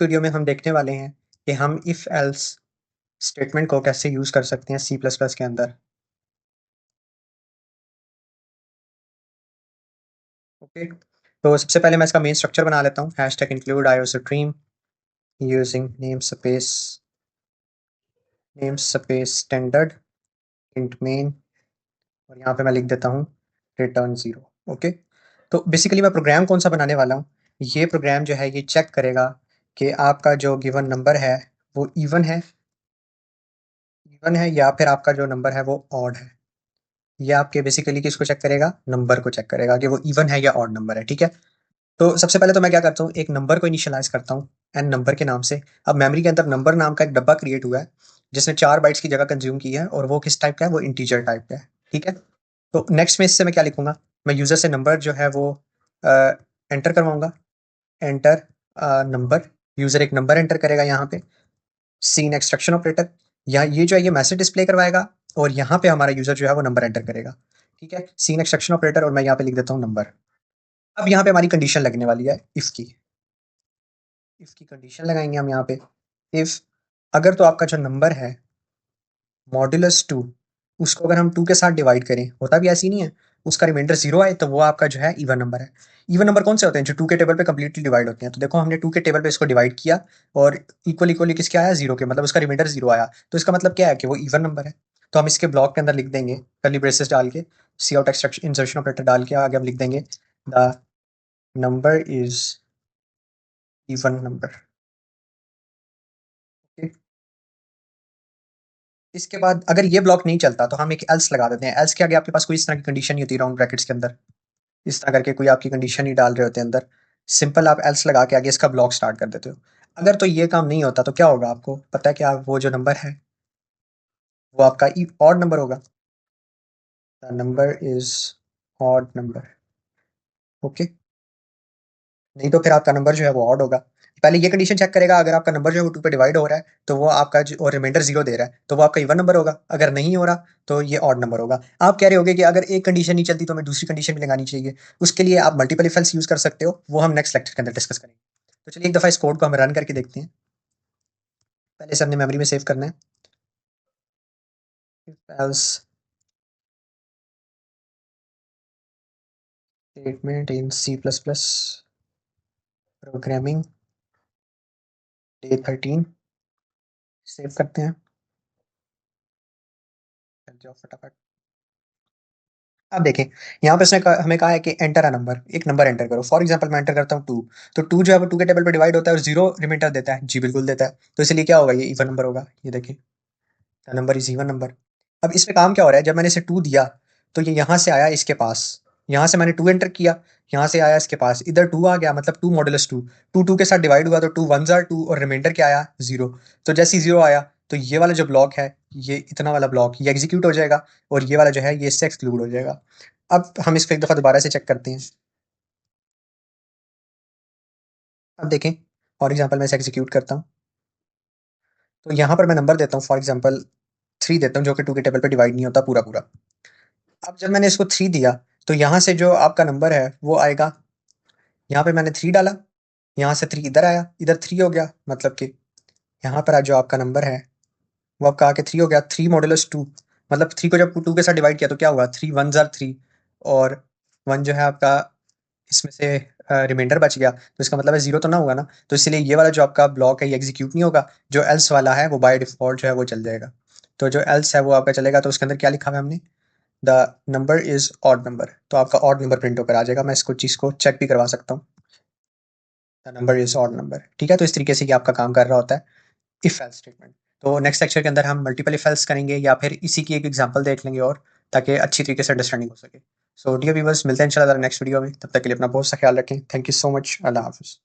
Video में हम देखने वाले हैं कि हम इफ एल्स स्टेटमेंट को कैसे यूज कर सकते हैं सी प्लस प्लस के अंदर। ओके, तो सबसे पहले मैं इसका मेन स्ट्रक्चर बना लेता हूँ। Hash tag include iostream using name space standard int main, और यहाँ पे मैं लिख देता हूँ रिटर्न 0। ओके, तो बेसिकली मैं प्रोग्राम कौन सा बनाने वाला हूँ, ये प्रोग्राम जो है ये चेक करेगा कि आपका जो गिवन नंबर है वो इवन है या फिर आपका जो नंबर है वो ऑड है। ये आपके बेसिकली किसको चेक करेगा, नंबर को चेक करेगा कि वो इवन है या ऑड नंबर है। ठीक है, तो सबसे पहले तो मैं क्या करता हूँ, एक नंबर को इनिशियलाइज करता हूँ एन नंबर के नाम से। अब मेमोरी के अंदर नंबर नाम का एक डब्बा क्रिएट हुआ है जिसने 4 बाइट्स की जगह कंज्यूम की है, और वो किस टाइप का है, वो इंटीजर टाइप का है। ठीक है, तो नेक्स्ट में इससे मैं क्या लिखूंगा, मैं यूजर से नंबर जो है वो एंटर करवाऊंगा। एंटर नंबर, यूजर एक नंबर एंटर करेगा यहाँ पे। सीन एक्सट्रैक्शन ऑपरेटर, यहाँ ये जो है ये मैसेज डिस्प्ले करवाएगा, और यहाँ पे हमारा यूजर जो है वो नंबर एंटर करेगा। ठीक है, सीन एक्सट्रैक्शन ऑपरेटर, और मैं यहाँ पे लिख देता हूँ नंबर। अब यहाँ पे हमारी कंडीशन लगने वाली है इफ की कंडीशन लगाएंगे हम यहाँ पे। इफ अगर तो आपका जो नंबर है मॉड्यूलस 2, उसको अगर हम 2 के साथ डिवाइड करें, होता भी ऐसी नहीं है, उसका रिमाइंडर 0 आए, तो वो आपका जो है इवन नंबर है। इवन नंबर कौन से होते हैं, जो 2 के टेबल पे कंप्लीटली डिवाइड होते हैं। तो देखो हमने 2 के टेबल पे इसको डिवाइड किया, और इक्वल इक्वली किसके आया, 0 के, मतलब उसका रिमाइंडर 0 आया, तो इसका मतलब क्या है कि वो इवन नंबर है। तो हम इसके ब्लॉक के अंदर लिख देंगे कर्ली ब्रेसेस डाल के, सी आउट एक्सट्रैक्शन इंसर्शन ऑपरेटर डाल के आगे हम लिख देंगे the number is even number. इसके बाद अगर ये ब्लॉक नहीं चलता तो हम एक एल्स लगा देते हैं। एल्स के आगे आपके पास कोई इस तरह की कंडीशन नहीं होती राउंड ब्रैकेट्स के अंदर, इस तरह करके कोई आपकी कंडीशन नहीं डाल रहे होते अंदर, सिंपल आप एल्स लगा के आगे इसका ब्लॉक स्टार्ट कर देते हो। अगर तो ये काम नहीं होता तो क्या होगा, आपको पता है क्या, वो जो नंबर है वो आपका ऑड नंबर होगा। The number is odd number. Okay, नहीं तो फिर आपका नंबर जो है वो ऑड होगा। पहले ये कंडीशन चेक करेगा, अगर आपका नंबर जो है वो 2 पे डिवाइड हो रहा है तो वो आपका और रिमाइंडर 0 दे रहा है तो वो आपका इवन नंबर होगा। अगर नहीं हो रहा तो ये ऑड नंबर होगा। आप कह रहे होगे कि अगर एक कंडीशन नहीं चलती तो हमें दूसरी कंडीशन भी लगानी चाहिए। उसके लिए आप मल्टीपल इफ एल्स यूज कर सकते हो, वो हम नेक्स्ट लेक्चर के अंदर डिस्कस करेंगे। तो चलिए एक दफा इस कोड को हम रन करके देखते हैं। पहले से हमने मेमोरी में सेव करना है। Else statement in C plus plus programming day 13, save करते हैं। चल जाओ फटाफट। अब देखें, यहाँ पे उसने हमें कहा है कि एंटर अ नंबर, एक नंबर एंटर करो। फॉर एग्जांपल मैं एंटर करता हूँ 2, तो 2 जो है वो 2 के टेबल पे डिवाइड होता है और 0 रिमाइंडर देता है। जी बिल्कुल देता है, तो इसलिए क्या होगा, ये इवन नंबर होगा। ये देखिए the number is even number. अब इसमें काम क्या हो रहा है, जब मैंने इसे 2 दिया तो ये यहाँ से आया इसके पास, यहाँ से मैंने 2 एंटर किया, यहाँ से आया इसके पास, इधर 2 आ गया, मतलब 2 मॉडुलस 2, 2 2 के साथ डिवाइड हुआ तो 2 1s आर 2, और रिमाइंडर क्या आया 0। तो जैसे ही 0 आया तो ये वाला जो ब्लॉक है, ये इतना वाला ब्लॉक ये एग्जीक्यूट हो जाएगा, और ये वाला जो है ये इससे एक्सक्लूड हो जाएगा। अब हम इसको एक दफ़ा दोबारा से चेक करते हैं। अब देखें, फॉर एग्जांपल मैं इसे एग्जीक्यूट करता हूँ, तो यहाँ पर मैं नंबर देता हूँ, फॉर एग्जांपल 3 देता हूँ, जो कि 2 के टेबल पे डिवाइड नहीं होता पूरा पूरा। अब जब मैंने इसको 3 दिया तो यहाँ से जो आपका नंबर है वो आएगा, यहाँ पे मैंने 3 डाला, यहाँ से 3 इधर आया, इधर 3 हो गया, मतलब कि यहाँ पर आज जो आपका नंबर है वो आपका आके 3 हो गया। 3 मॉडुलस 2, मतलब 3 को जब 2 के साथ डिवाइड किया तो क्या हुआ, 3 1s आर 3, और 1 जो है आपका इसमें से रिमाइंडर बच गया, तो इसका मतलब है 0 तो ना हुआ ना, तो इसलिए ये वाला जो आपका ब्लॉक है ये एग्जीक्यूट नहीं होगा। जो एल्स वाला है वो बाय डिफ़ॉल्ट जो है वो चल जाएगा। तो जो एल्स है वो आपका चलेगा, तो उसके अंदर क्या लिखा हुआ है हमने, the number is odd number, तो आपका ऑड नंबर प्रिंट होकर आ जाएगा। मैं इसको चीज़ को चेक भी करवा सकता हूँ, the number is odd number. ठीक है, तो इस तरीके से ये आपका काम कर रहा होता है इफ एल्स स्टेटमेंट। तो नेक्स्ट लेक्चर के अंदर हम मल्टीपल इफ एल्स करेंगे, या फिर इसी की एक एग्जांपल देख लेंगे, और ताकि अच्छी तरीके से अंडरस्टैंडिंग हो सके। सो डियर व्यूअर्स, मिलते हैं इंशाल्लाह नेक्स्ट वीडियो में। तब तक के लिए अपना बहुत सा ख्याल रखें। Thank you so much. Allah हाफिज़।